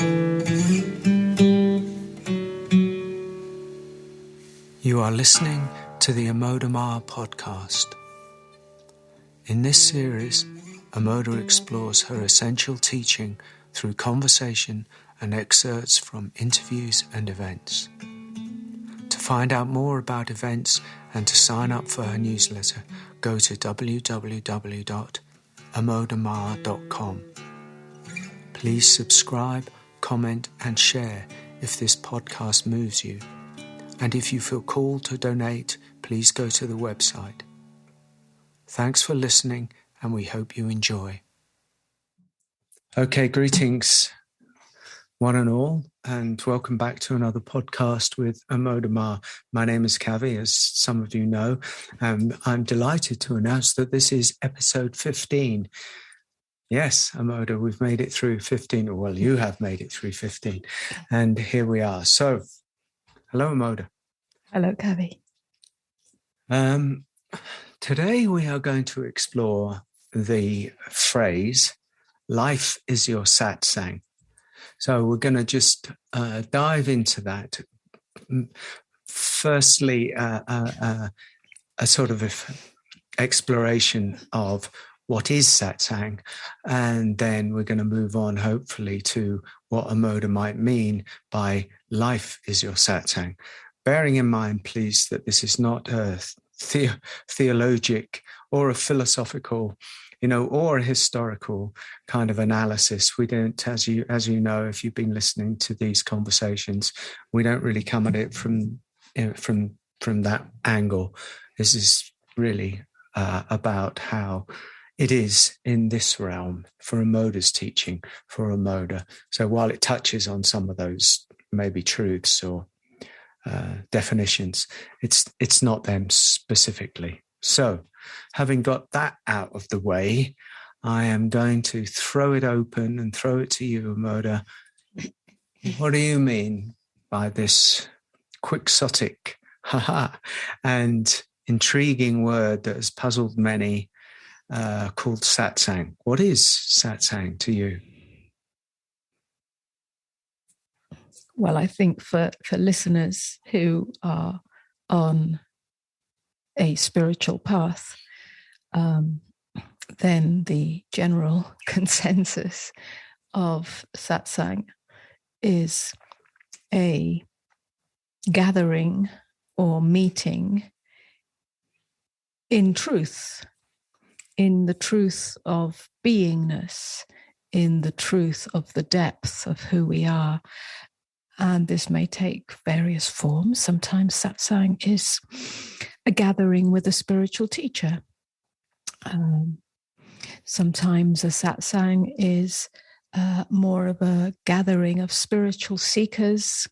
You are listening to the Amoda podcast. In this series, Amoda explores her essential teaching through conversation and excerpts from interviews and events. To find out more about events and to sign up for her newsletter, go to www.amodama.com. Please subscribe, comment and share if this podcast moves you. And if you feel called to donate, please go to the website. Thanks for listening, and we hope you enjoy. Okay, greetings, one and all, and welcome back to another podcast with Amoda. My name is Kavi, as some of you know, and I'm delighted to announce that this is episode 15. Yes, Amoda, we've made it through 15, well, you have made it through 15, and here we are. So, hello, Amoda. Hello, Kavi. Today we are going to explore the phrase, life is your satsang. So we're going to just dive into that. Firstly, a sort of exploration of what is satsang, and then we're going to move on, hopefully, to what Amoda might mean by life is your satsang. Bearing in mind, please, that this is not a theologic or a philosophical, or a historical kind of analysis. We don't, as you know, if you've been listening to these conversations, we don't really come at it from that angle. This is really about how it is in this realm for Amoda's teaching, for Amoda. So while it touches on some of those maybe truths or definitions, it's not them specifically. So, having got that out of the way, I am going to throw it open and throw it to you, Amoda. What do you mean by this quixotic and intriguing word that has puzzled many, called satsang? What is satsang to you? Well, I think for listeners who are on a spiritual path, then the general consensus of satsang is a gathering or meeting in truth, in the truth of beingness, in the truth of the depth of who we are. And this may take various forms. Sometimes satsang is a gathering with a spiritual teacher. Sometimes a satsang is more of a gathering of spiritual seekers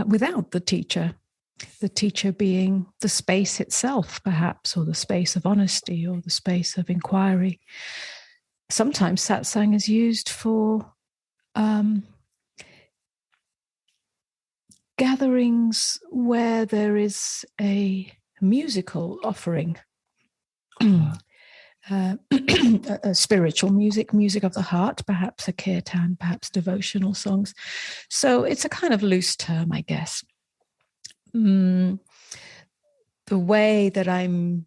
without the teacher being the space itself, perhaps, or the space of honesty or the space of inquiry. Sometimes satsang is used for gatherings where there is a musical offering, a spiritual music of the heart, perhaps a kirtan, perhaps devotional songs. So it's a kind of loose term, I guess. The way that I'm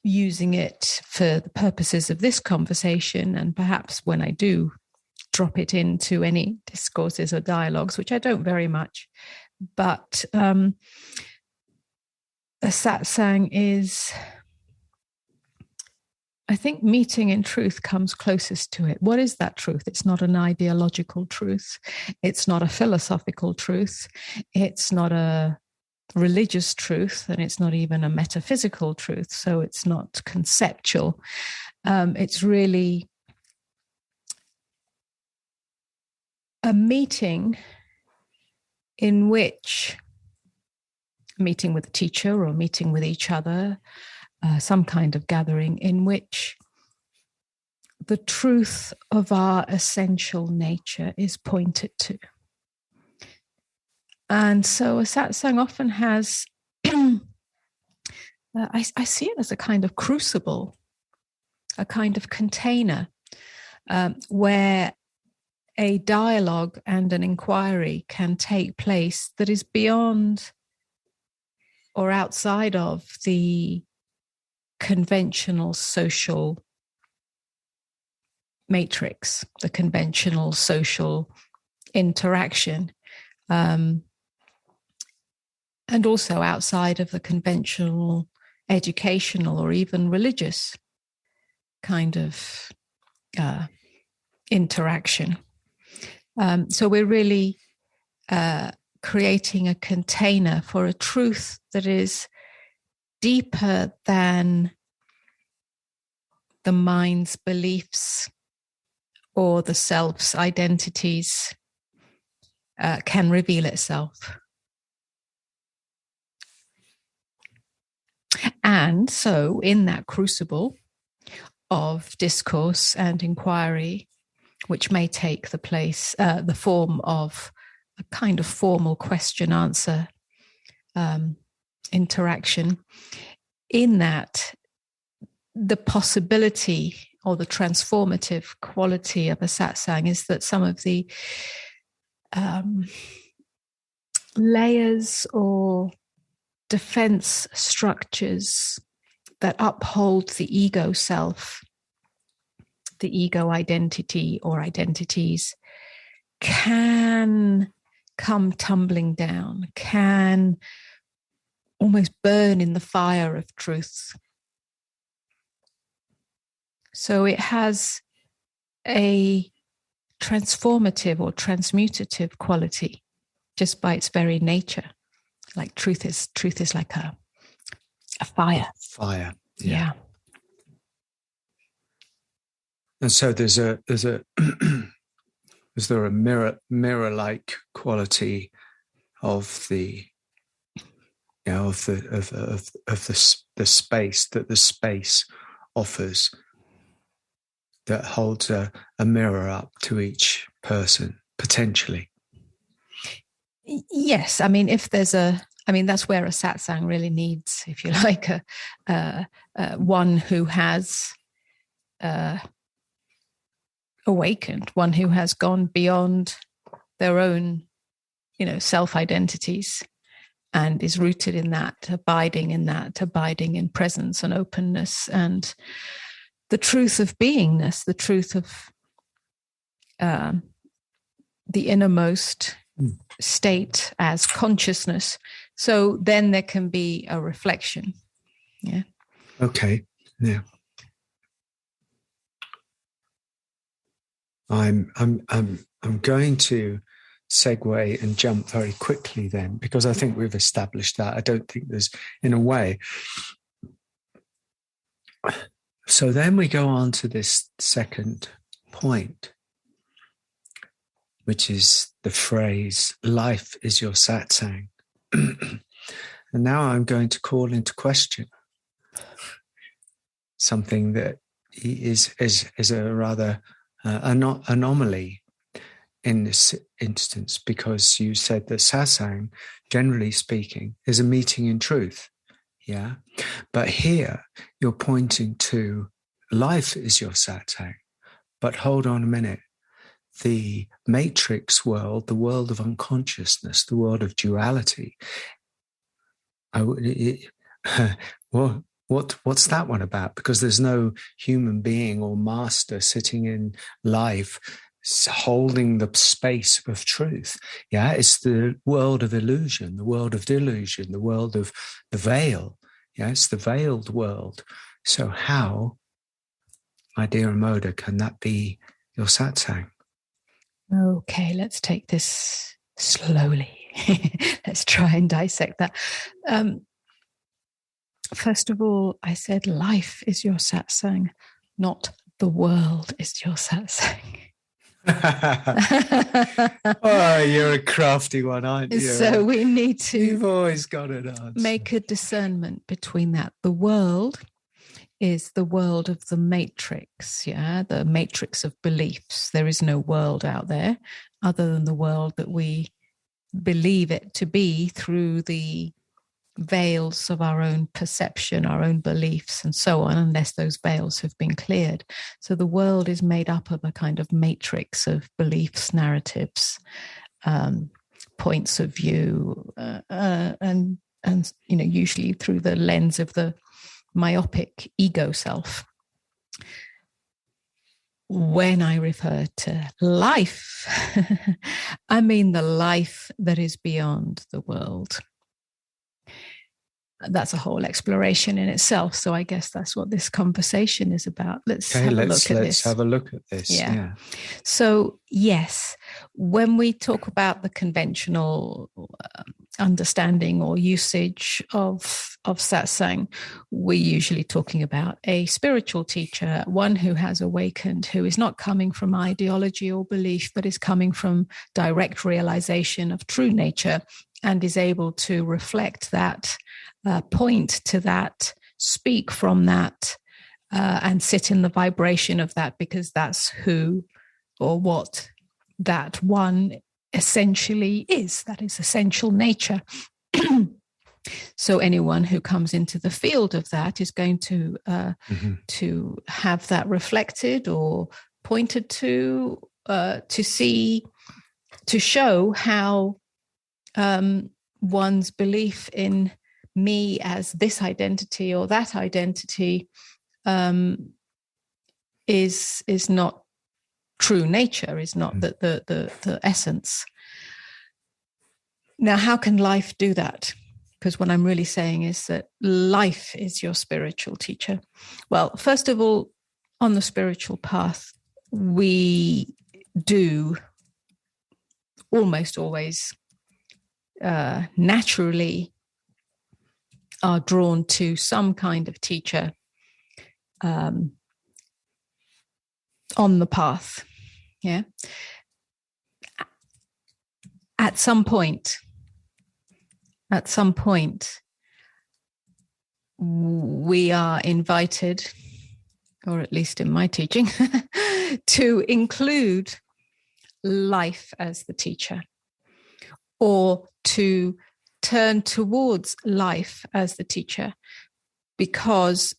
using it for the purposes of this conversation, and perhaps when I do drop it into any discourses or dialogues, which I don't very much, but a satsang is, I think, meeting in truth comes closest to it. What is that truth? It's not an ideological truth. It's not a philosophical truth. It's not a religious truth, and it's not even a metaphysical truth. So it's not conceptual. It's really a meeting in which, meeting with a teacher or meeting with each other, some kind of gathering in which the truth of our essential nature is pointed to. And so a satsang often has, I see it as a kind of crucible, a kind of container where a dialogue and an inquiry can take place that is beyond or outside of the conventional social matrix, the conventional social interaction, and also outside of the conventional educational or even religious kind of interaction. So we're really creating a container for a truth that is deeper than the mind's beliefs or the self's identities can reveal itself. And so in that crucible of discourse and inquiry, which may take the form of a kind of formal question-answer interaction, in that the possibility or the transformative quality of a satsang is that some of the layers or defense structures that uphold the ego self, the ego identity or identities, can come tumbling down, can almost burn in the fire of truth. So it has a transformative or transmutative quality just by its very nature. Like truth is like a fire. Fire. Yeah. And so is there a mirror-like quality of the the space that the space offers, that holds a mirror up to each person potentially? Yes, I mean, that's where a satsang really needs, if you like, one who has awakened, one who has gone beyond their own, self-identities and is rooted in that, abiding in presence and openness and the truth of beingness, the truth of the innermost state as consciousness. So then there can be a reflection. Yeah. Okay. Yeah. I'm going to segue and jump very quickly then, because I think we've established that. I don't think there's, in a way. So then we go on to this second point, which is the phrase, life is your satsang. And now I'm going to call into question something that is a rather anomaly in this instance, because you said that satsang, generally speaking, is a meeting in truth. Yeah. But here you're pointing to life is your satsang. But hold on a minute. The matrix world, the world of unconsciousness, the world of duality, what's that one about? Because there's no human being or master sitting in life holding the space of truth. Yeah, it's the world of illusion, the world of delusion, the world of the veil. Yeah, it's the veiled world. So how, my dear Amoda, can that be your satsang? Okay, let's take this slowly. Let's try and dissect that. First of all, I said life is your satsang, not the world is your satsang. Oh, you're a crafty one, aren't you? So we need to. You've always got an answer. Make a discernment between that. The world is the world of the matrix, the matrix of beliefs. There is no world out there other than the world that we believe it to be through the veils of our own perception, our own beliefs, and so on, unless those veils have been cleared. So the world is made up of a kind of matrix of beliefs, narratives, points of view, and usually through the lens of the myopic ego self. When I refer to life, I mean the life that is beyond the world. That's a whole exploration in itself. So I guess that's what this conversation is about. Let's have a look at this. Yeah. So yes, when we talk about the conventional understanding or usage of satsang, we're usually talking about a spiritual teacher, one who has awakened, who is not coming from ideology or belief, but is coming from direct realization of true nature and is able to reflect that, point to that, speak from that, and sit in the vibration of that, because that's who or what that one essentially is. That is essential nature. So anyone who comes into the field of that is going to have that reflected or pointed to see, to show how one's belief in me as this identity or that identity is not true nature, is not the essence. Now, how can life do that? Because what I'm really saying is that life is your spiritual teacher. Well, first of all, on the spiritual path, we do almost always naturally are drawn to some kind of teacher on the path. Yeah. At some point, we are invited, or at least in my teaching, to include life as the teacher, or to turn towards life as the teacher, because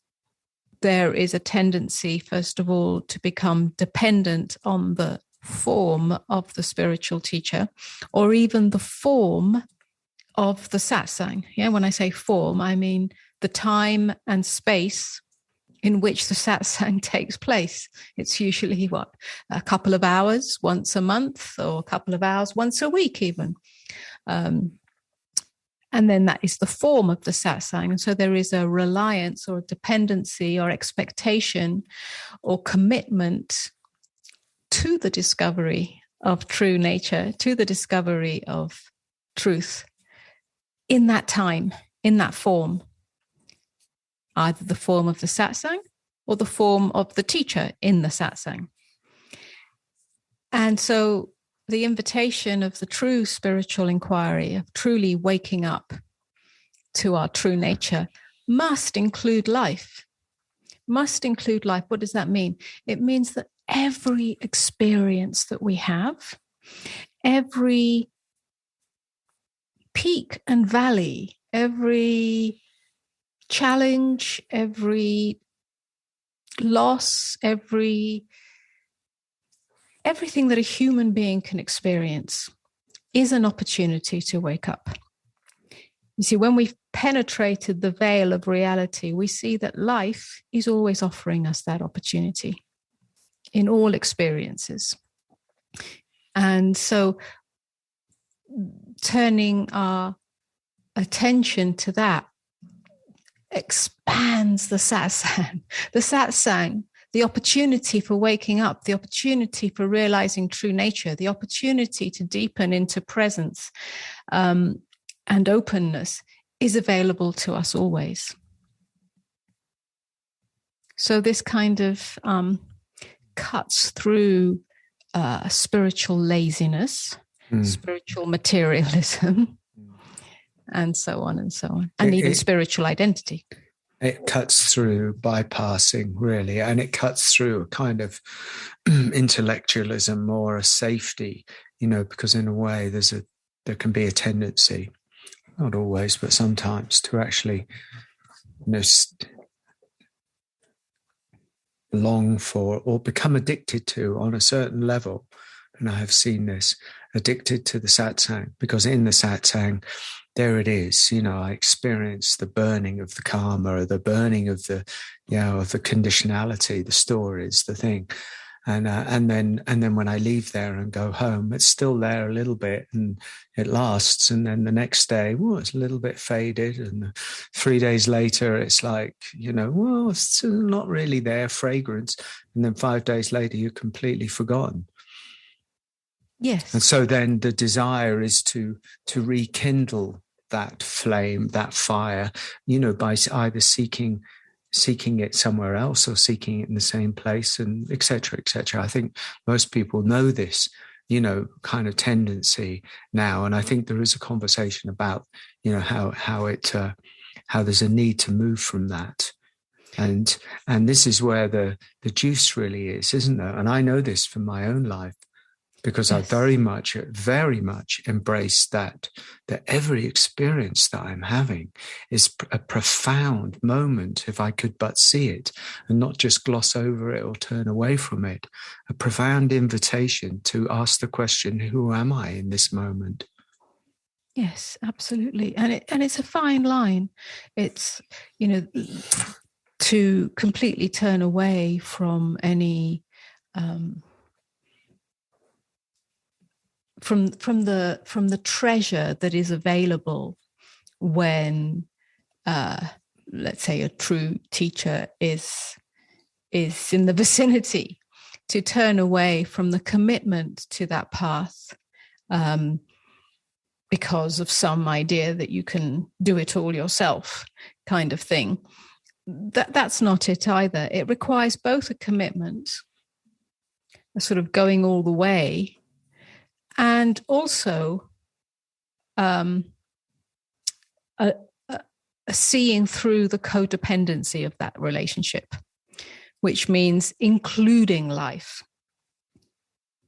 there is a tendency, first of all, to become dependent on the form of the spiritual teacher, or even the form of the satsang. Yeah, when I say form, I mean the time and space in which the satsang takes place. It's usually a couple of hours once a month, or a couple of hours once a week even. And then that is the form of the satsang. And so there is a reliance or a dependency or expectation or commitment to the discovery of true nature, to the discovery of truth in that time, in that form, either the form of the satsang or the form of the teacher in the satsang. And so the invitation of the true spiritual inquiry, of truly waking up to our true nature, must include life. Must include life. What does that mean? It means that every experience that we have, every peak and valley, every challenge, every loss, everything that a human being can experience is an opportunity to wake up. You see, when we've penetrated the veil of reality, we see that life is always offering us that opportunity in all experiences. And so turning our attention to that expands the satsang. The satsang, the opportunity for waking up, the opportunity for realizing true nature, the opportunity to deepen into presence and openness is available to us always. So this kind of cuts through spiritual laziness, spiritual materialism, and so on and so on, and even spiritual identity. It cuts through bypassing, really, and it cuts through a kind of intellectualism or a safety, because in a way there can be a tendency not always, but sometimes, to actually, long for or become addicted to on a certain level. And I have seen this, addicted to the satsang, because in the satsang, there it is. I experience the burning of the karma, or the burning of the, of the conditionality, the stories, the thing. And then when I leave there and go home, it's still there a little bit, and it lasts. And then the next day, it's a little bit faded. And 3 days later, it's like, it's still not really there, fragrance. And then 5 days later, you're completely forgotten. Yes. And so then the desire is to rekindle that flame, that fire, by either seeking it somewhere else or seeking it in the same place, and et cetera, et cetera. I think most people know this, kind of tendency now. And I think there is a conversation about, how there's a need to move from that. And this is where the juice really is, isn't there? And I know this from my own life, because yes. I very much embrace that every experience that I'm having is a profound moment, if I could but see it and not just gloss over it or turn away from it. A profound invitation to ask the question, who am I in this moment? Yes, absolutely. And it's a fine line. It's, to completely turn away from any from the treasure that is available when let's say a true teacher is in the vicinity, to turn away from the commitment to that path because of some idea that you can do it all yourself kind of thing. That's not it either. It requires both a commitment, a sort of going all the way, and also a seeing through the codependency of that relationship, which means including life.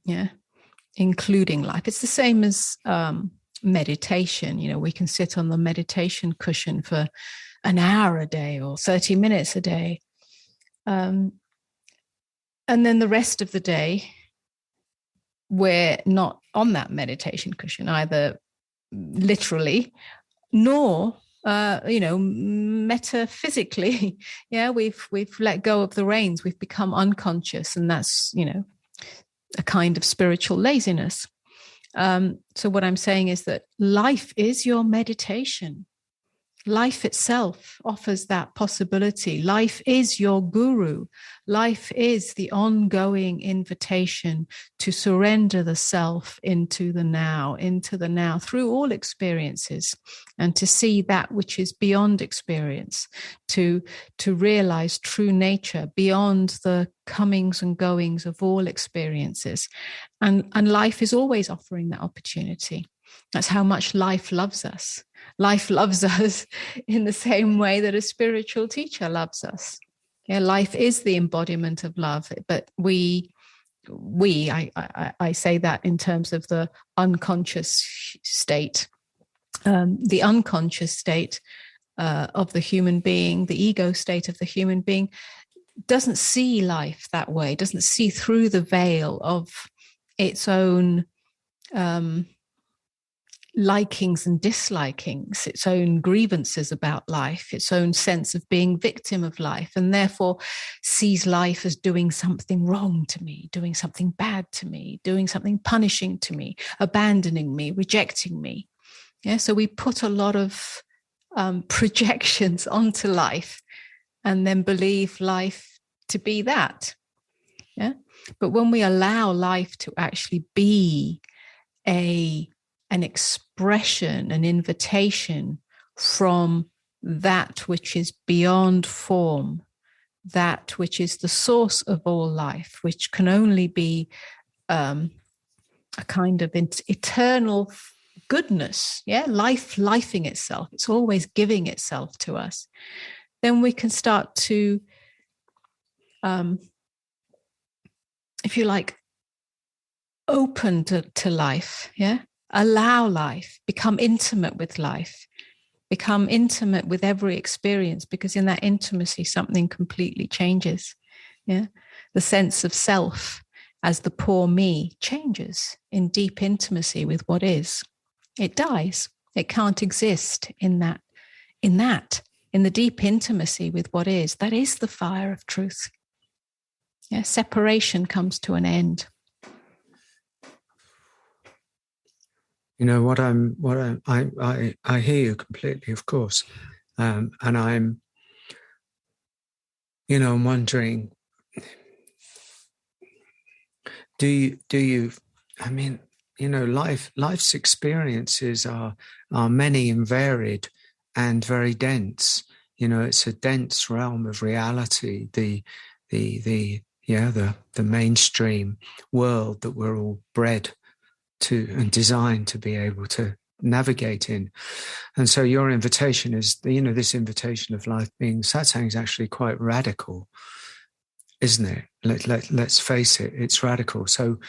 Yeah, including life. It's the same as meditation. We can sit on the meditation cushion for an hour a day or 30 minutes a day. And then the rest of the day, we're not on that meditation cushion, either literally, nor, metaphysically. Yeah, we've let go of the reins. We've become unconscious, and that's, a kind of spiritual laziness. So what I'm saying is that life is your meditation. Life itself offers that possibility. Life is your guru. Life is the ongoing invitation to surrender the self into the now through all experiences, and to see that which is beyond experience, to realize true nature beyond the comings and goings of all experiences. And life is always offering that opportunity. That's how much life loves us. Life loves us in the same way that a spiritual teacher loves us. Yeah, life is the embodiment of love, but I say that in terms of the unconscious state. The unconscious state of the human being, the ego state of the human being, doesn't see life that way, doesn't see through the veil of its own likings and dislikings, its own grievances about life, its own sense of being victim of life, and therefore sees life as doing something wrong to me, doing something bad to me, doing something punishing to me, abandoning me, rejecting me. Yeah, so we put a lot of projections onto life and then believe life to be that. Yeah, but when we allow life to actually be an expression, an invitation from that which is beyond form, that which is the source of all life, which can only be a kind of eternal goodness, yeah, lifing itself. It's always giving itself to us. Then we can start to, if you like, open to life, yeah. allow life, become intimate with life, become intimate with every experience, because in that intimacy, something completely changes. Yeah. The sense of self as the poor me changes in deep intimacy with what is. It dies. It can't exist in the deep intimacy with what is. That is the fire of truth. Yeah. Separation comes to an end. You know I hear you completely, of course, and I'm wondering, do you? I mean, life's experiences are many and varied and very dense. It's a dense realm of reality. The mainstream world that we're all bred to and designed to be able to navigate in. And so your invitation is, this invitation of life being satsang is actually quite radical, isn't it? Let's face it, it's radical. So,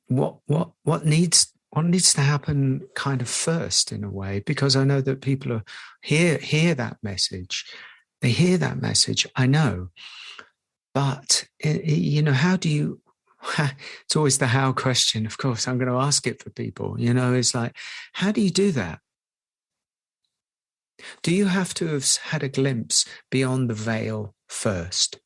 what needs to happen kind of first, in a way, because I know that people are hear that message. They hear that message, I know. But, how do you, it's always the how question, of course. I'm going to ask it for people. It's like, how do you do that? Do you have to have had a glimpse beyond the veil first?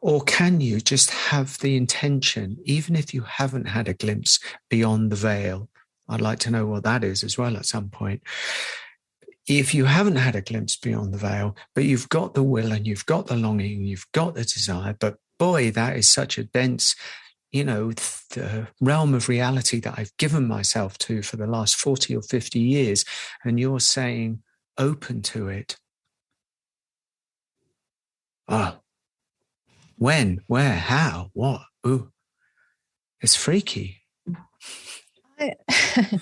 Or can you just have the intention, even if you haven't had a glimpse beyond the veil? I'd like to know what that is as well at some point. If you haven't had a glimpse beyond the veil, but you've got the will and you've got the longing, you've got the desire, but boy, that is such a dense, the realm of reality that I've given myself to for the last 40 or 50 years, and you're saying open to it. Oh, when, where, how, what? Ooh, it's freaky.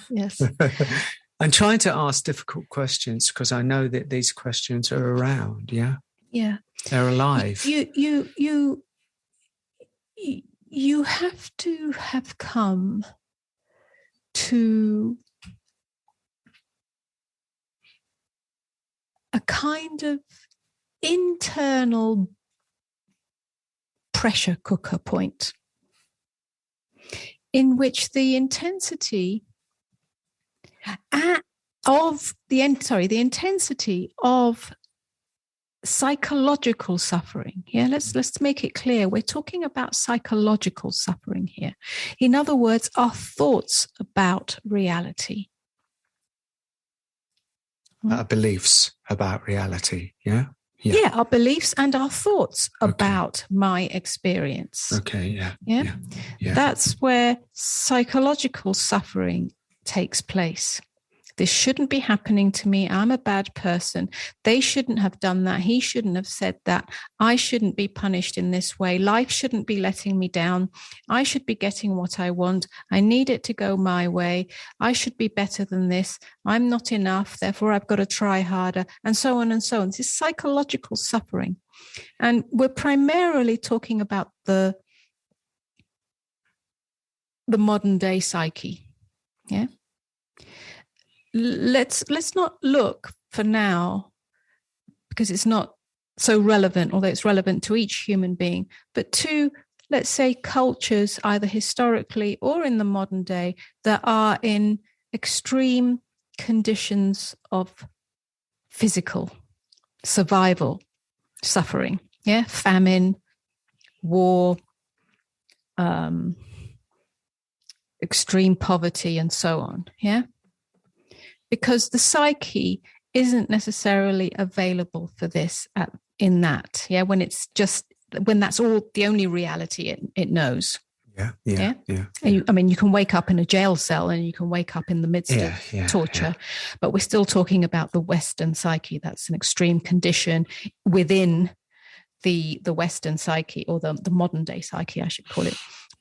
Yes. I'm trying to ask difficult questions because I know that these questions are around. Yeah. Yeah. They're alive. You have to have come to a kind of internal pressure cooker point in which the intensity of psychological suffering. Yeah, let's make it clear. We're talking about psychological suffering here. In other words, our thoughts about reality. Our beliefs about reality. Yeah. Yeah, our beliefs and our thoughts about my experience. Okay, yeah. That's where psychological suffering takes place. This shouldn't be happening to me. I'm a bad person. They shouldn't have done that. He shouldn't have said that. I shouldn't be punished in this way. Life shouldn't be letting me down. I should be getting what I want. I need it to go my way. I should be better than this. I'm not enough. Therefore, I've got to try harder, and so on and so on. This is psychological suffering. And we're primarily talking about the modern day psyche. Yeah. Let's not look for now, because it's not so relevant, although it's relevant to each human being, but to, let's say, cultures either historically or in the modern day that are in extreme conditions of physical survival, suffering, yeah, famine, war, extreme poverty, and so on, yeah. Because the psyche isn't necessarily available for this in that, yeah, when that's all the only reality it knows. Yeah. I mean, you can wake up in a jail cell and you can wake up in the midst of torture, but we're still talking about the Western psyche. That's an extreme condition within the Western psyche, or the modern day psyche, I should call it.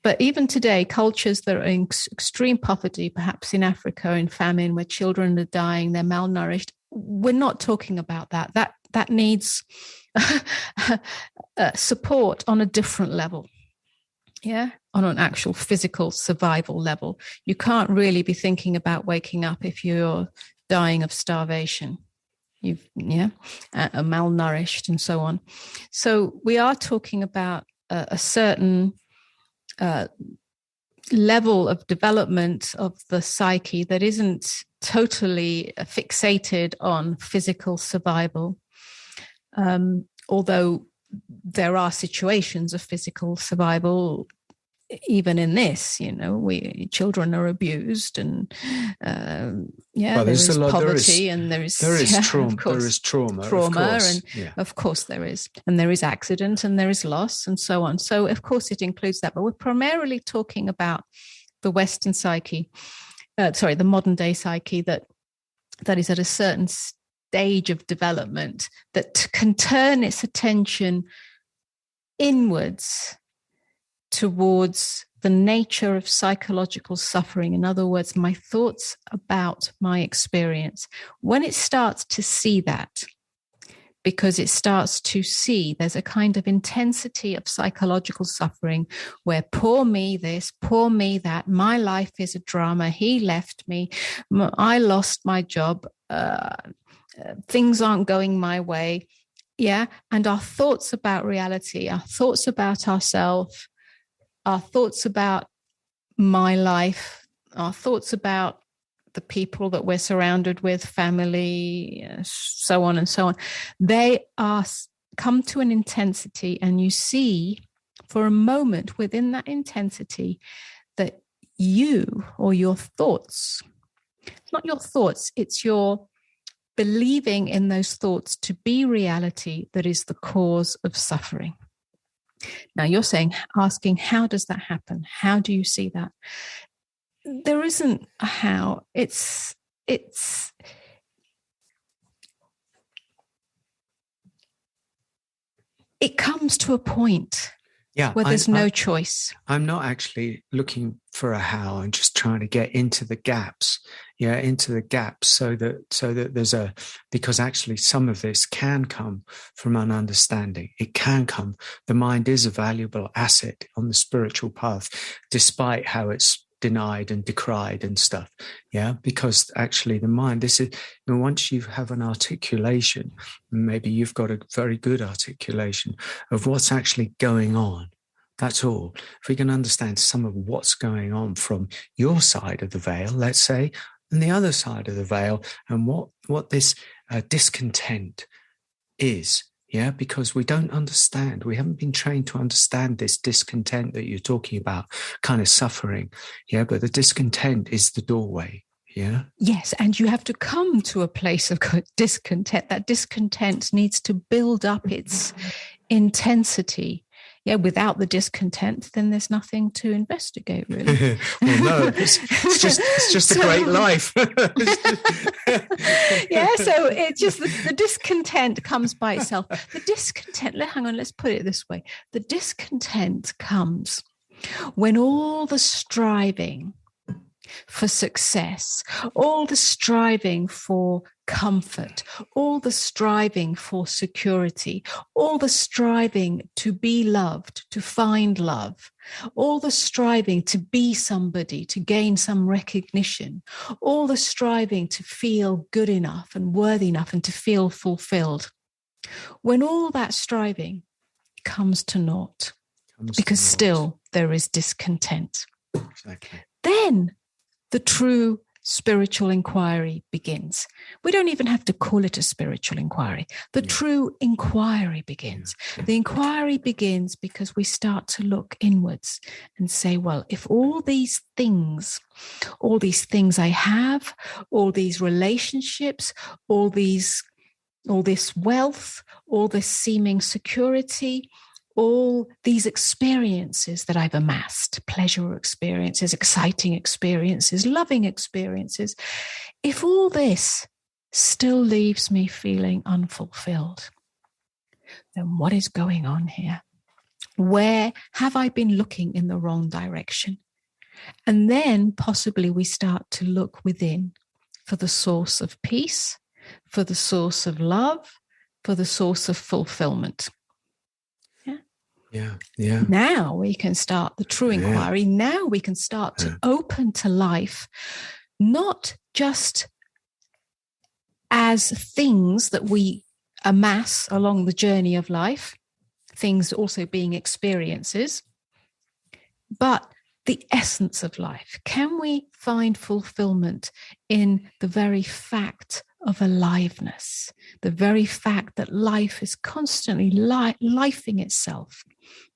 But even today, cultures that are in extreme poverty, perhaps in Africa, in famine, where children are dying, they're malnourished, we're not talking about that. That needs support on a different level. on an actual physical survival level. You can't really be thinking about waking up if you're dying of starvation, malnourished and so on. So we are talking about a certain level of development of the psyche that isn't totally fixated on physical survival. Although there are situations of physical survival, even in this, children are abused, and there is poverty, and there is trauma. There is trauma, and of course there is, and there is accident, and there is loss, and so on. So of course it includes that, but we're primarily talking about the Western psyche, the modern day psyche that is at a certain stage of development that can turn its attention inwards towards the nature of psychological suffering. In other words, my thoughts about my experience. When it starts to see that, because it starts to see there's a kind of intensity of psychological suffering where poor me this, poor me that, my life is a drama, he left me, I lost my job, things aren't going my way. And our thoughts about reality, our thoughts about ourselves, our thoughts about my life, our thoughts about the people that we're surrounded with, family, so on and so on, they are come to an intensity, and you see for a moment within that intensity that you or your thoughts, it's not your thoughts, it's your believing in those thoughts to be reality that is the cause of suffering. Now you're asking, how does that happen? How do you see that? There isn't a how. It comes to a point where there's no choice. I'm not actually looking for a how. I'm just trying to get into the gaps, so that there's because actually some of this can come from an understanding. It can come. The mind is a valuable asset on the spiritual path, despite how it's denied and decried and stuff. Because actually the mind, this is, once you have an articulation, maybe you've got a very good articulation of what's actually going on. That's all. If we can understand some of what's going on from your side of the veil, let's say, and the other side of the veil, and what this discontent is, because we don't understand. We haven't been trained to understand this discontent that you're talking about, kind of suffering. But the discontent is the doorway. Yes, and you have to come to a place of discontent. That discontent needs to build up its intensity. Without the discontent, then there's nothing to investigate, really. Well, no, it's just a great life. So it's just the discontent comes by itself. The discontent, hang on, let's put it this way. The discontent comes when all the striving for success, all the striving for comfort, all the striving for security, all the striving to be loved, to find love, all the striving to be somebody, to gain some recognition, all the striving to feel good enough and worthy enough and to feel fulfilled. When all that striving comes to naught, because still there is discontent, then the true spiritual inquiry begins. We don't even have to call it a spiritual inquiry. The true inquiry begins. The inquiry begins because we start to look inwards and say, well, if all these things I have, all these relationships, all this wealth, all this seeming security, all these experiences that I've amassed, pleasure experiences, exciting experiences, loving experiences, if all this still leaves me feeling unfulfilled, then what is going on here? Where have I been looking in the wrong direction? And then possibly we start to look within for the source of peace, for the source of love, for the source of fulfillment. Yeah. Yeah. Now we can start the true inquiry. Yeah. Now we can start to open to life, not just as things that we amass along the journey of life, things also being experiences, but the essence of life. Can we find fulfillment in the very fact of aliveness, the very fact that life is constantly lifing itself?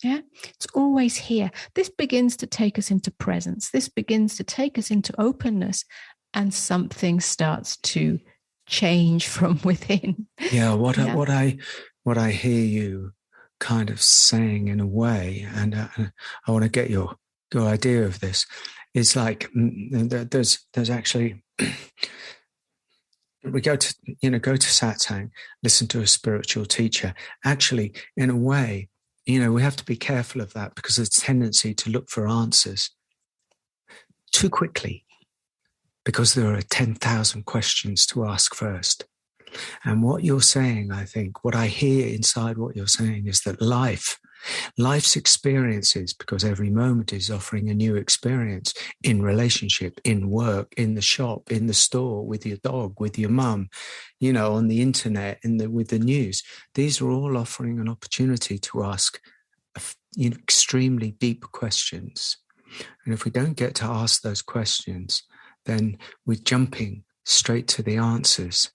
Yeah, it's always here. This begins to take us into presence. This begins to take us into openness, and something starts to change from within. Yeah. What I hear you kind of saying in a way, and I want to get your idea of this. Is like there's actually we go to satsang, listen to a spiritual teacher. Actually, in a way, we have to be careful of that, because there's a tendency to look for answers too quickly, because there are 10,000 questions to ask first. And what you're saying, I think, what I hear inside what you're saying is that life's experiences, because every moment is offering a new experience in relationship, in work, in the shop, in the store, with your dog, with your mum, on the internet, with the news. These are all offering an opportunity to ask extremely deep questions. And if we don't get to ask those questions, then we're jumping straight to the answers.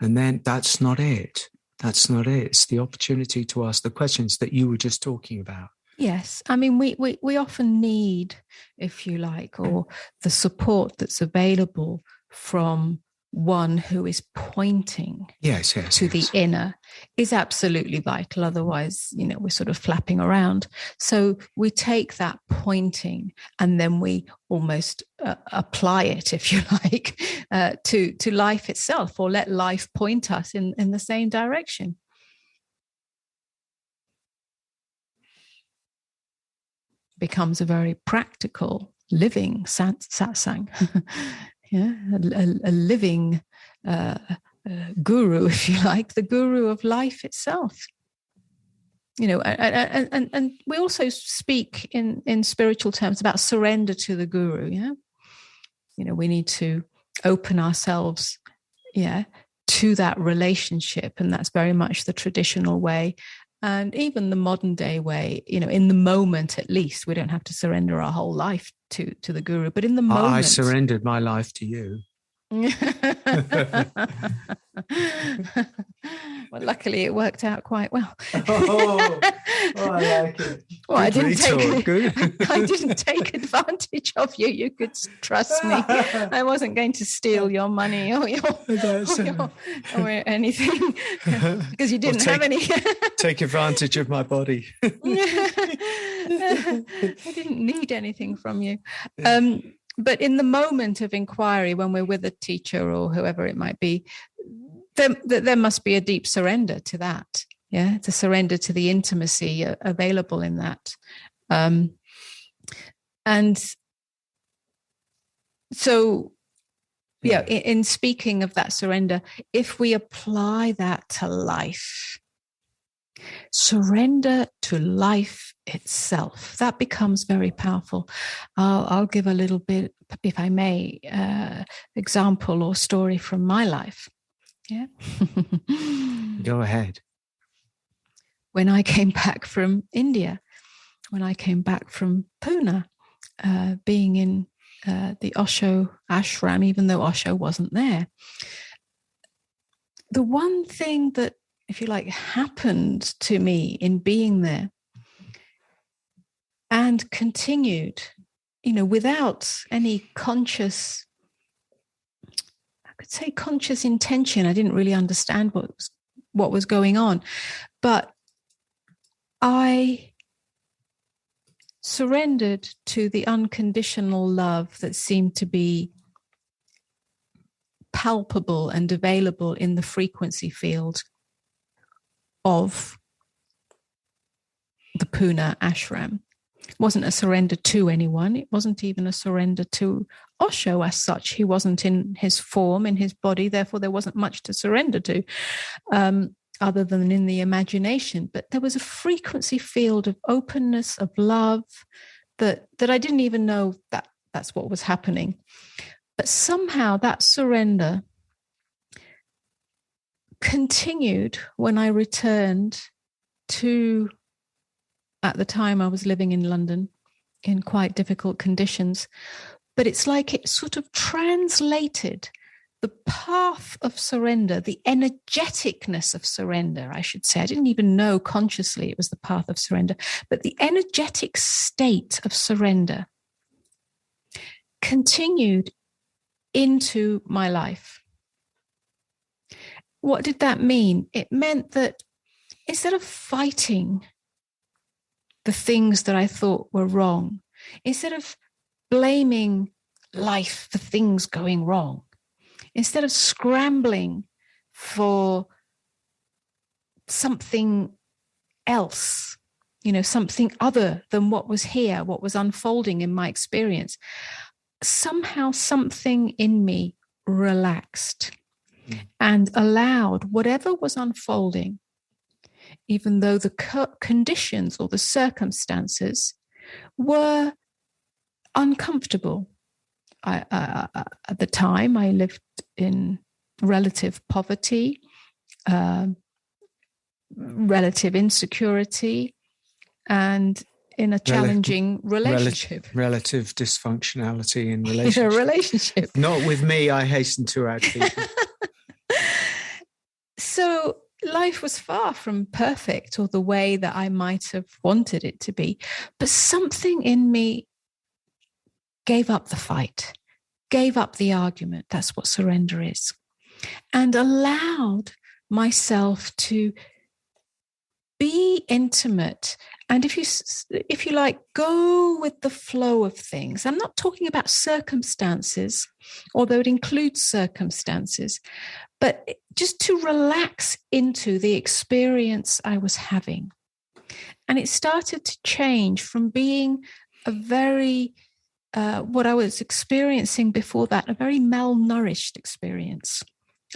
And then that's not it. That's not it. It's the opportunity to ask the questions that you were just talking about. Yes. I mean, we often need, if you like, or the support that's available from one who is pointing to the inner is absolutely vital. Otherwise, we're sort of flapping around. So we take that pointing and then we almost apply it, if you like, to life itself, or let life point us in the same direction. Becomes a very practical, living satsang. Yeah, a living guru, if you like, the guru of life itself. And we also speak in spiritual terms about surrender to the guru. Yeah, we need to open ourselves, to that relationship, and that's very much the traditional way. And even the modern day way, in the moment, at least, we don't have to surrender our whole life to the guru. But in the moment, I surrendered my life to you. Well, luckily it worked out quite well. I like it. Well, I didn't take advantage of you. You could trust me. I wasn't going to steal your money or anything, because you didn't have any. Take advantage of my body. I didn't need anything from you. But in the moment of inquiry, when we're with a teacher or whoever it might be, there must be a deep surrender to that. Yeah, to surrender to the intimacy available in that. And so, in speaking of that surrender, if we apply that to life, surrender to life itself, that becomes very powerful. I'll give a little bit, if I may, example or story from my life. Yeah. Go ahead. When I came back from India, when I came back from Pune, being in the Osho ashram, even though Osho wasn't there, the one thing that, if you like, happened to me in being there and continued, without any conscious, I could say conscious intention. I didn't really understand what was going on, but I surrendered to the unconditional love that seemed to be palpable and available in the frequency field of the Pune ashram. It wasn't a surrender to anyone. It wasn't even a surrender to Osho as such. He wasn't in his form, in his body. Therefore, there wasn't much to surrender to. other than in the imagination, but there was a frequency field of openness, of love, that I didn't even know that that's what was happening. But somehow that surrender continued when I returned to, at the time I was living in London in quite difficult conditions. But it's like it sort of translated the path of surrender, the energeticness of surrender, I should say. I didn't even know consciously it was the path of surrender, but the energetic state of surrender continued into my life. What did that mean? It meant that instead of fighting the things that I thought were wrong, instead of blaming life for things going wrong, instead of scrambling for something else, something other than what was here, what was unfolding in my experience, somehow something in me relaxed and allowed whatever was unfolding, even though the conditions or the circumstances were uncomfortable. At the time, I lived in relative poverty, relative insecurity, and in a challenging relationship. Relative dysfunctionality in relationship. In a relationship. Not with me, I hasten to add, people. So life was far from perfect or the way that I might have wanted it to be. But something in me gave up the fight, gave up the argument. That's what surrender is. And allowed myself to be intimate. And if you like, go with the flow of things. I'm not talking about circumstances, although it includes circumstances, but just to relax into the experience I was having. And it started to change from being a very, what I was experiencing before that, a very malnourished experience.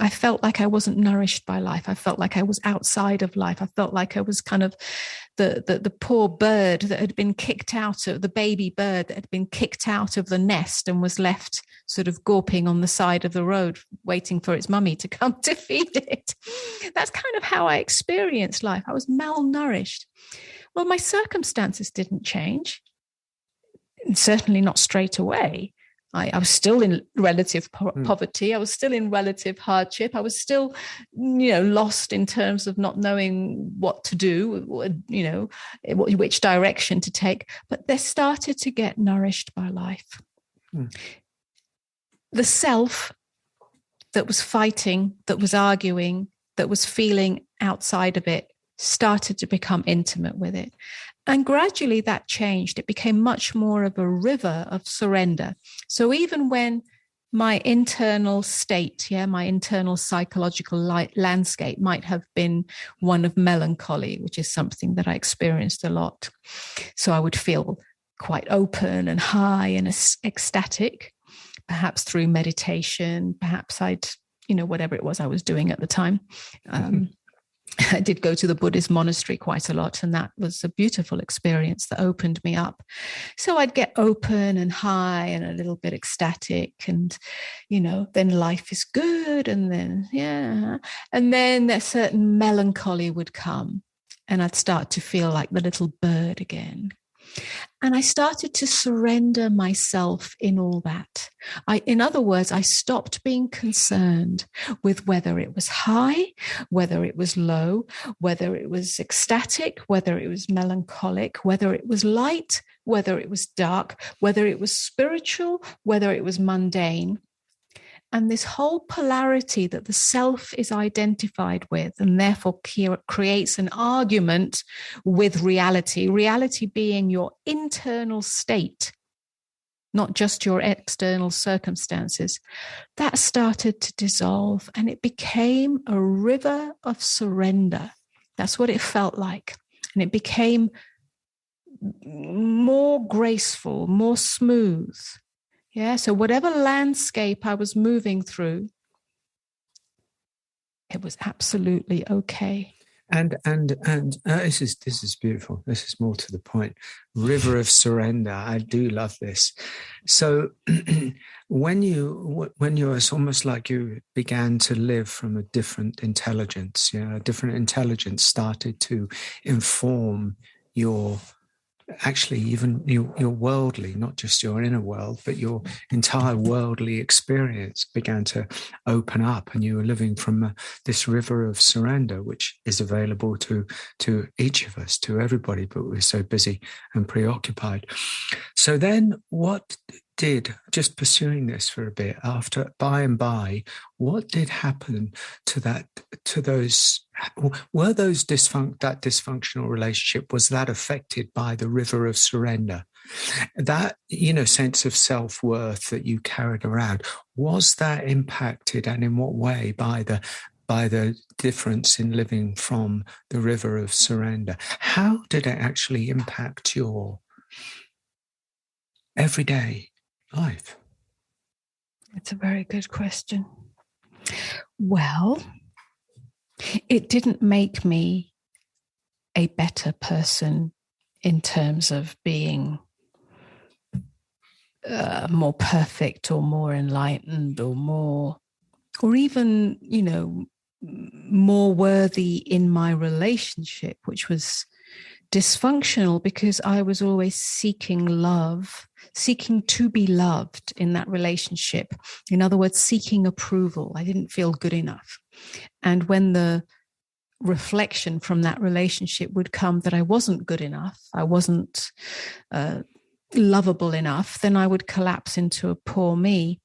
I felt like I wasn't nourished by life. I felt like I was outside of life. I felt like I was kind of the poor bird that had been kicked out of, the baby bird that had been kicked out of the nest and was left sort of gawping on the side of the road, waiting for its mummy to come to feed it. That's kind of how I experienced life. I was malnourished. Well, my circumstances didn't change, certainly not straight away. I was still in relative poverty. I was still in relative hardship. I was still, lost in terms of not knowing what to do, which direction to take. But they started to get nourished by life. The self that was fighting, that was arguing, that was feeling outside of it, started to become intimate with it. And gradually that changed. It became much more of a river of surrender. So even when my internal state, my internal psychological landscape might have been one of melancholy, which is something that I experienced a lot. So I would feel quite open and high and ecstatic, perhaps through meditation, perhaps I'd, whatever it was I was doing at the time. I did go to the Buddhist monastery quite a lot, and that was a beautiful experience that opened me up. So I'd get open and high and a little bit ecstatic, and, then life is good. And then, and then a certain melancholy would come, and I'd start to feel like the little bird again. And I started to surrender myself in all that. In other words, I stopped being concerned with whether it was high, whether it was low, whether it was ecstatic, whether it was melancholic, whether it was light, whether it was dark, whether it was spiritual, whether it was mundane. And this whole polarity that the self is identified with and therefore creates an argument with reality, reality being your internal state, not just your external circumstances, that started to dissolve, and it became a river of surrender. That's what it felt like. And it became more graceful, more smooth. So whatever landscape I was moving through, it was absolutely okay. And this is beautiful. This is more to the point. River of surrender. I do love this. So when it's almost like you began to live from a different intelligence. A different intelligence started to inform your, actually even your worldly, not just your inner world, but your entire worldly experience began to open up, and you were living from this river of surrender, which is available to each of us, to everybody, but we're so busy and preoccupied. So then what did, just pursuing this for a bit, after by and by, what did happen to those, were those that dysfunctional relationship, was that affected by the river of surrender? That, sense of self-worth that you carried around, was that impacted, and in what way, by the difference in living from the river of surrender? How did it actually impact your everyday life? It's a very good question. Well, it didn't make me a better person in terms of being more perfect or more enlightened or even, more worthy in my relationship, which was dysfunctional because I was always seeking love, seeking to be loved in that relationship. In other words, seeking approval. I didn't feel good enough. And when the reflection from that relationship would come that I wasn't good enough, I wasn't lovable enough, then I would collapse into a poor me.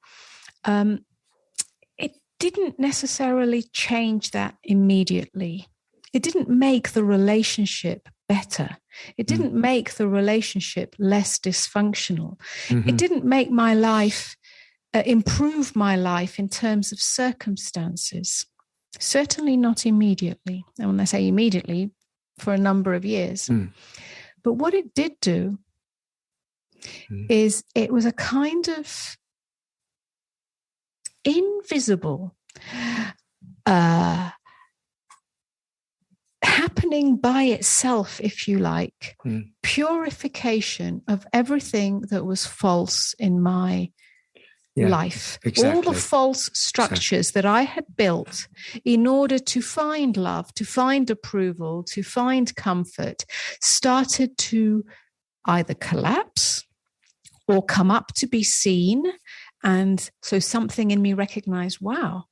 It didn't necessarily change that immediately. It didn't make the relationship better. It didn't make the relationship less dysfunctional. It didn't make my life, improve my life in terms of circumstances. Certainly not immediately. And when I say immediately, for a number of years. But what it did do is it was a kind of invisible happening by itself, if you like, purification of everything that was false in my life. Exactly. All the false structures that I had built in order to find love, to find approval, to find comfort, started to either collapse or come up to be seen. And so something in me recognized, wow,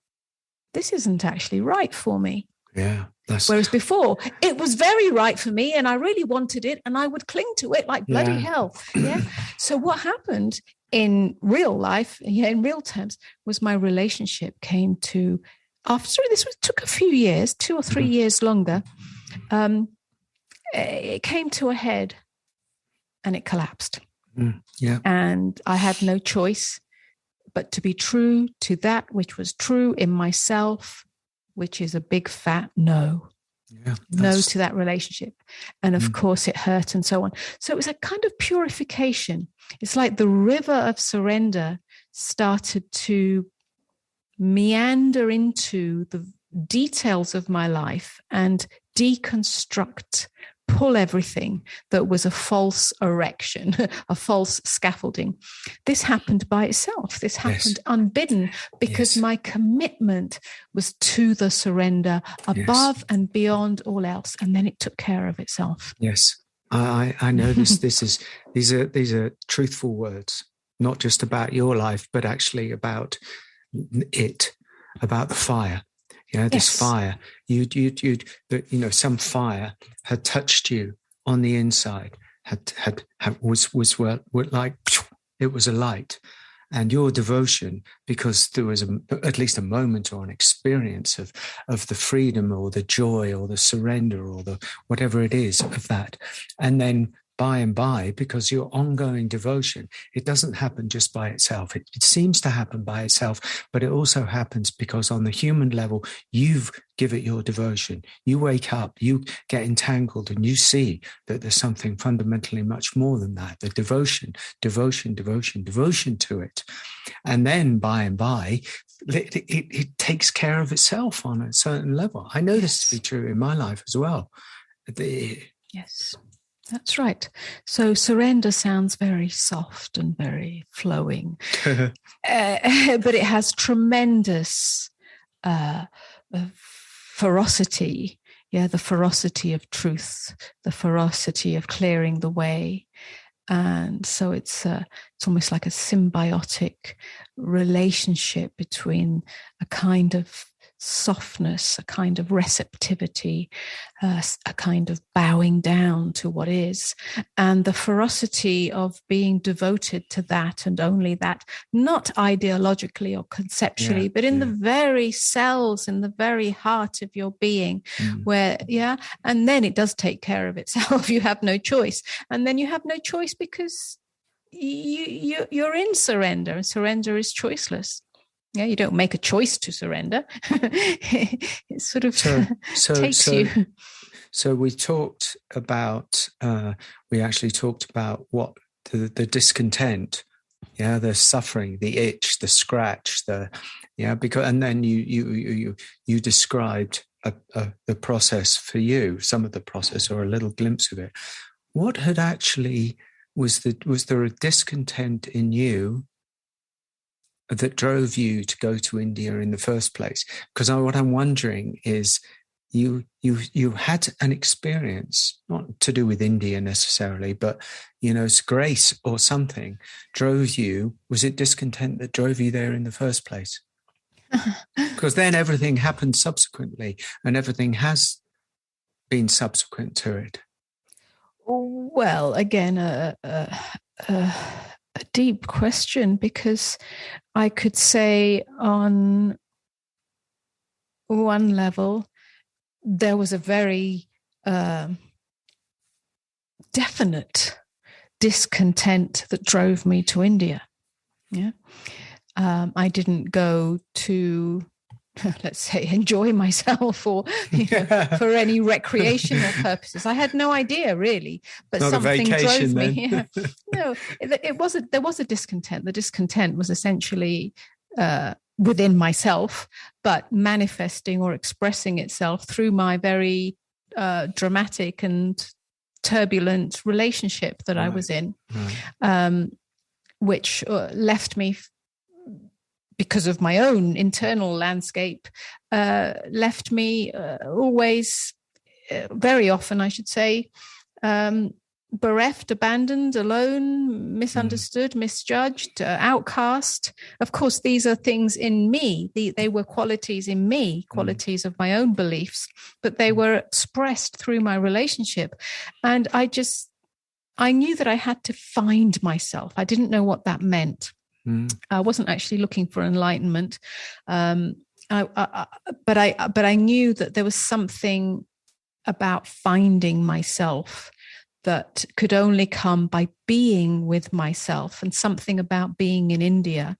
this isn't actually right for me. Yeah. Whereas before, it was very right for me and I really wanted it and I would cling to it like bloody hell. Yeah. So what happened in real life, in real terms, was my relationship came to, after this took a few years, 2 or 3 years longer, it came to a head and it collapsed. And I had no choice but to be true to that which was true in myself, which is a big fat no. No to that relationship. And of course it hurt and so on. So it was a kind of purification. It's like the river of surrender started to meander into the details of my life and deconstruct, pull everything that was a false erection, a false scaffolding. This happened by itself. This happened unbidden because my commitment was to the surrender above and beyond all else. And then it took care of itself. Yes. I know this. These are truthful words, not just about your life, but actually about it, about the fire. This fire, some fire had touched you on the inside, was like, it was a light. And your devotion, because there was at least a moment or an experience of the freedom or the joy or the surrender or the whatever it is of that. And then by and by, because your ongoing devotion, it doesn't happen just by itself. It seems to happen by itself, but it also happens because on the human level, you've given it your devotion. You wake up, you get entangled, and you see that there's something fundamentally much more than that. The devotion to it. And then by and by, it takes care of itself on a certain level. I know this to be true in my life as well. Yes, that's right. So surrender sounds very soft and very flowing, but it has tremendous ferocity. Yeah, the ferocity of truth, the ferocity of clearing the way. And so it's almost like a symbiotic relationship between a kind of softness, a kind of receptivity, a kind of bowing down to what is, and the ferocity of being devoted to that and only that, not ideologically or conceptually, but in the very cells, in the very heart of your being, where, and then it does take care of itself. You have no choice. And then you have no choice because you're in surrender, and surrender is choiceless. Yeah, you don't make a choice to surrender. It sort of takes you. So we talked about, what the discontent, the suffering, the itch, the scratch, and then you described the process for you, some of the process or a little glimpse of it. What had actually was there a discontent in you that drove you to go to India in the first place? Because what I'm wondering is, you had an experience, not to do with India necessarily, but it's grace or something drove you. Was it discontent that drove you there in the first place? Because then everything happened subsequently, and everything has been subsequent to it. Well, again, a deep question, because I could say on one level, there was a very definite discontent that drove me to India. Yeah, I didn't go to, let's say, enjoy myself or for any recreational purposes. I had no idea really, but not something drove me. No, there was a discontent. The discontent was essentially within myself, but manifesting or expressing itself through my very dramatic and turbulent relationship that I was in, which left me, because of my own internal landscape, left me always, very often, I should say, bereft, abandoned, alone, misunderstood, misjudged, outcast. Of course, these are things in me. They were qualities in me, qualities of my own beliefs, but they were expressed through my relationship. And I knew that I had to find myself. I didn't know what that meant. I wasn't actually looking for enlightenment, but I knew that there was something about finding myself that could only come by being with myself, and something about being in India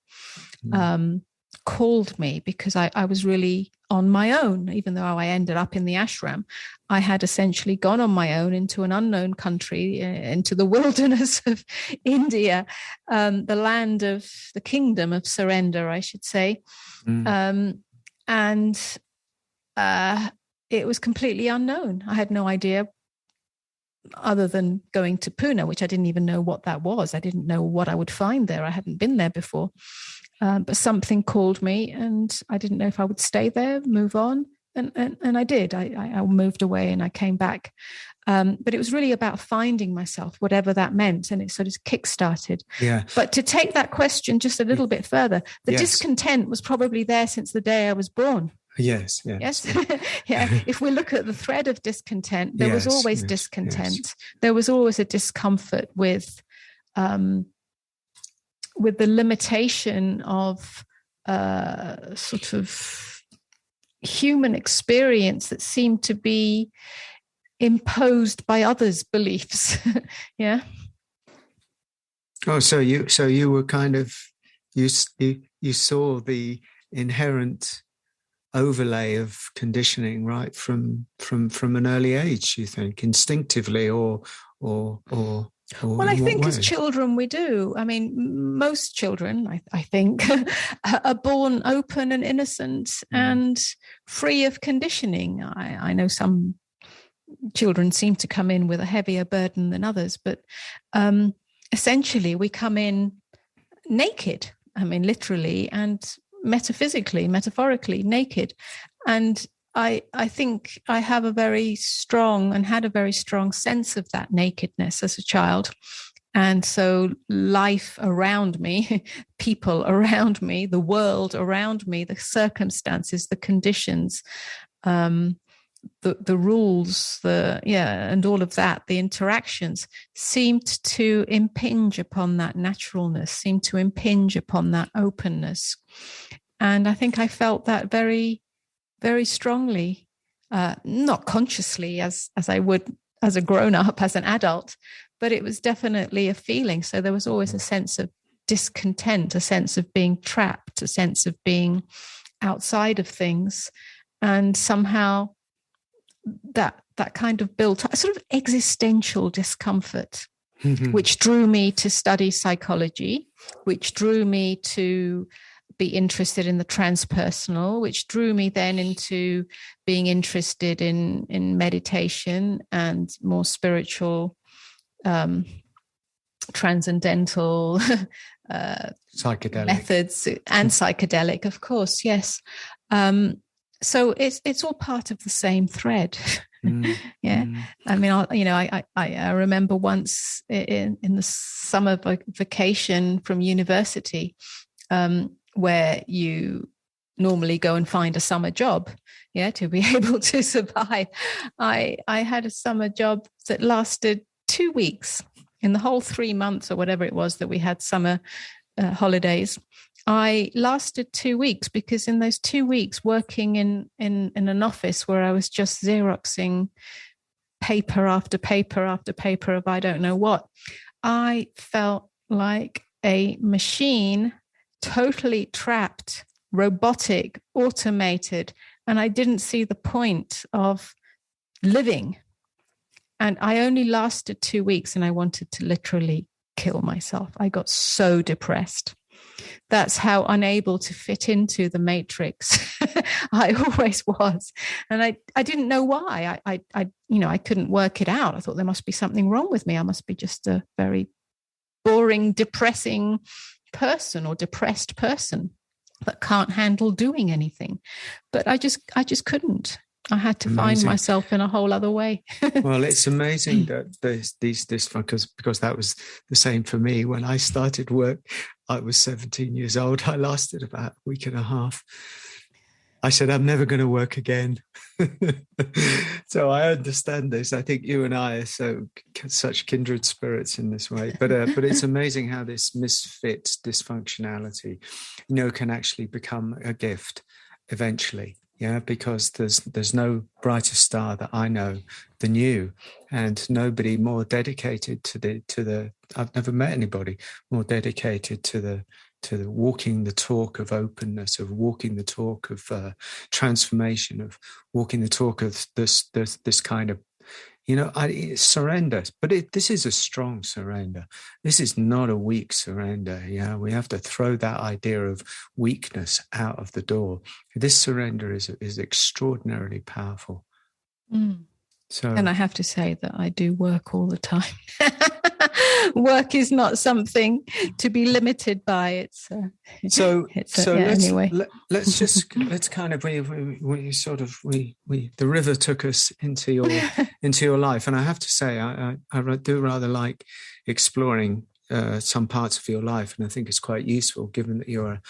called me, because I was really on my own. Even though I ended up in the ashram, I had essentially gone on my own into an unknown country, into the wilderness of India, the land of the kingdom of surrender, I should say. And it was completely unknown. I had no idea, other than going to Pune, which I didn't even know what that was. I didn't know what I would find there. I hadn't been there before. But something called me, and I didn't know if I would stay there, move on. And I did. I moved away and I came back. But it was really about finding myself, whatever that meant. And it sort of kickstarted. Yeah. But to take that question just a little bit further, the discontent was probably there since the day I was born. Yes. Yeah. If we look at the thread of discontent, there was always discontent. Yes. There was always a discomfort with the limitation of sort of human experience that seemed to be imposed by others' beliefs. Yeah. Oh, so you were kind of, you saw the inherent overlay of conditioning right from an early age, you think, instinctively, or Well, I in what think as way? children we do. I mean, most children, I think, are born open and innocent and free of conditioning. I know some children seem to come in with a heavier burden than others, but essentially we come in naked. I mean, literally and metaphysically, metaphorically naked. And I think I have a very strong and had a very strong sense of that nakedness as a child. And so life around me, people around me, the world around me, the circumstances, the conditions, the rules, and all of that, the interactions seemed to impinge upon that naturalness, seemed to impinge upon that openness. And I think I felt that very, very strongly, not consciously as I would as a grown-up, as an adult, but it was definitely a feeling. So there was always a sense of discontent, a sense of being trapped, a sense of being outside of things. And somehow that kind of built a sort of existential discomfort, which drew me to study psychology, which drew me to be interested in the transpersonal, which drew me then into being interested in meditation and more spiritual, transcendental Psychedelic methods, and psychedelic, of course, yes. So it's all part of the same thread. Yeah. I mean, I remember once in the summer vacation from university, where you normally go and find a summer job, to be able to survive. I had a summer job that lasted 2 weeks. In the whole 3 months or whatever it was that we had summer holidays, I lasted 2 weeks, because in those 2 weeks working in an office where I was just Xeroxing paper after paper after paper of I don't know what, I felt like a machine, totally trapped, robotic, automated, and I didn't see the point of living. And I only lasted 2 weeks, and I wanted to literally kill myself. I got so depressed. That's how unable to fit into the matrix I always was. And I didn't know why. I couldn't work it out. I thought there must be something wrong with me. I must be just a very boring, depressing person or depressed person that can't handle doing anything. But I just couldn't. I had to find myself in a whole other way. Well, it's amazing that these because that was the same for me when I started work. I was 17 years old. I lasted about a week and a half. I said, I'm never going to work again. So I understand this. I think you and I are such kindred spirits in this way. But it's amazing how this misfit dysfunctionality, can actually become a gift eventually. Yeah, because there's no brighter star that I know than you, and nobody more dedicated to the. I've never met anybody more dedicated to the walking the talk of openness, of walking the talk of transformation, of walking the talk of this kind of. Surrender, but this is a strong surrender. This is not a weak surrender. Yeah, we have to throw that idea of weakness out of the door. This surrender is extraordinarily powerful. So, and I have to say that I do work all the time. Work is not something to be limited by. Let's kind of the river took us into your life, and I have to say I do rather like exploring some parts of your life, and I think it's quite useful, given that you're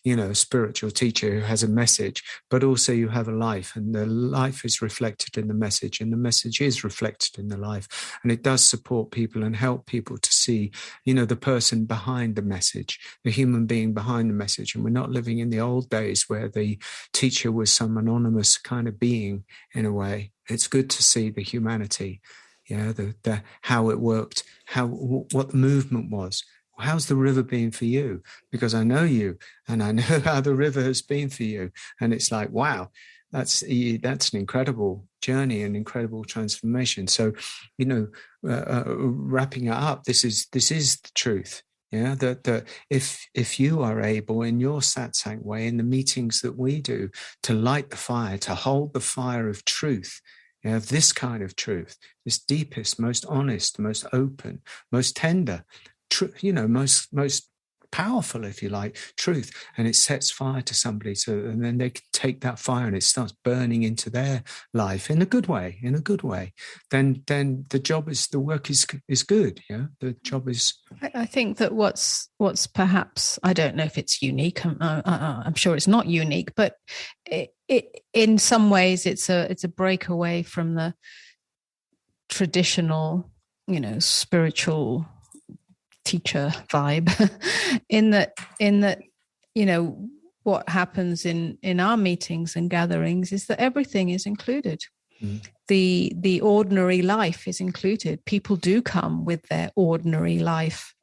a spiritual teacher who has a message, but also you have a life, and the life is reflected in the message, and the message is reflected in the life, and it does support people and help people to see the person behind the message, the human being behind the message. And we're not living in the old days where the teacher was some anonymous kind of being in a way. it's good to see the humanity, the how it worked, what the movement was. How's the river been for you? Because I know you, and I know how the river has been for you. And it's like, wow, that's an incredible journey, an incredible transformation. So, wrapping it up, this is the truth. Yeah, that if you are able in your satsang way, in the meetings that we do, to light the fire, to hold the fire of truth, of this kind of truth, this deepest, most honest, most open, most tender, most powerful, if you like, truth, and it sets fire to somebody, and then they can take that fire and it starts burning into their life in a good way, then the work is good. The job is. I think that what's perhaps, I don't know if it's unique, I'm sure it's not unique, but it in some ways it's a breakaway from the traditional, spiritual teacher vibe in that what happens in our meetings and gatherings is that everything is included. The ordinary life is included. People do come with their ordinary life,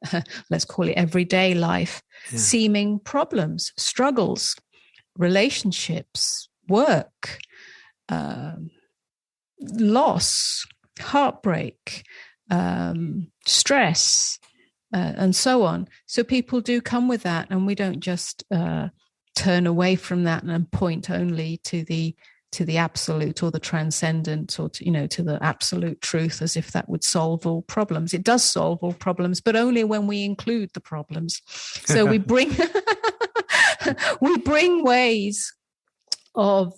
let's call it everyday life, seeming problems, struggles, relationships, work, loss, heartbreak, stress, and so on. So people do come with that, and we don't just turn away from that and point only to the absolute or the transcendent, or to the absolute truth, as if that would solve all problems. It does solve all problems, but only when we include the problems. So we bring ways of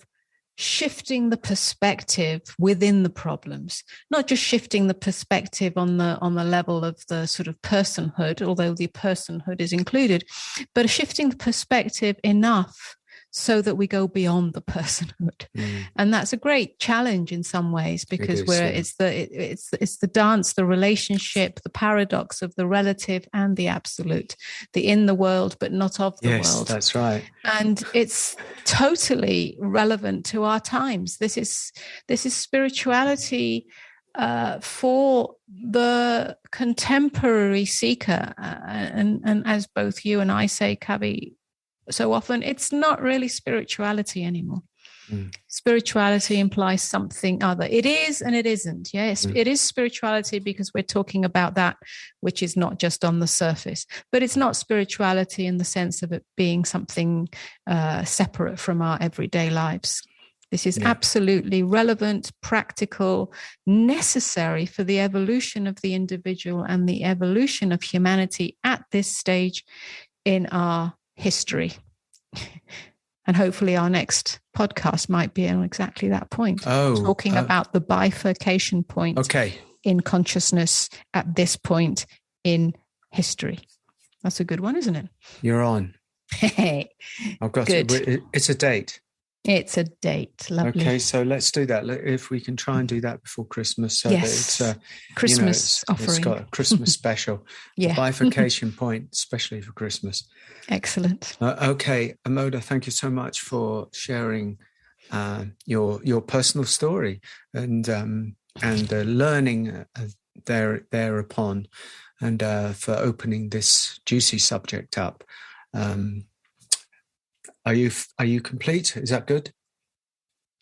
shifting the perspective within the problems, not just shifting the perspective on the level of the sort of personhood, although the personhood is included, but shifting the perspective enough so that we go beyond the personhood. And that's a great challenge in some ways, because it's the dance, the relationship, the paradox of the relative and the absolute, the in the world but not of the world. Yes, that's right. And it's totally relevant to our times. This is spirituality for the contemporary seeker, and as both you and I say, Kavi, so often, it's not really spirituality anymore. Spirituality implies something other. It is and it isn't. Yes, it is spirituality because we're talking about that which is not just on the surface, but it's not spirituality in the sense of it being something separate from our everyday lives. This is absolutely relevant, practical, necessary for the evolution of the individual and the evolution of humanity at this stage in our history. And hopefully our next podcast might be on exactly that point, talking about the bifurcation point in consciousness at this point in history. That's a good one, isn't it? You're on. I've got it. It's a date. It's a date. Lovely. Okay, so let's do that. If we can try and do that before Christmas, so that it's Christmas offering. It's got a Christmas special. The bifurcation point, especially for Christmas. Excellent. Okay, Amoda, thank you so much for sharing your personal story and learning thereupon, and for opening this juicy subject up. Are you complete? Is that good?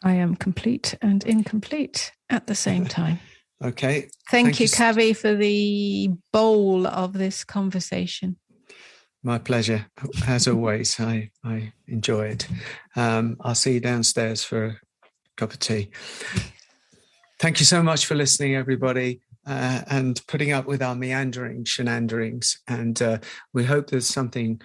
I am complete and incomplete at the same time. Okay. Thank you, Kavi, for the bowl of this conversation. My pleasure. As always, I enjoy it. I'll see you downstairs for a cup of tea. Thank you so much for listening, everybody, and putting up with our meandering shenanderings. And we hope there's something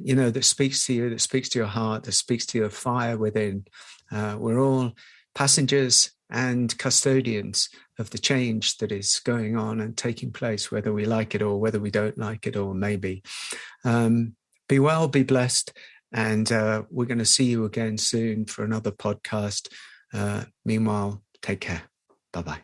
that speaks to you, that speaks to your heart, that speaks to your fire within. We're all passengers and custodians of the change that is going on and taking place, whether we like it or whether we don't like it, or maybe. Be well, be blessed, and we're going to see you again soon for another podcast. Meanwhile, take care. Bye-bye.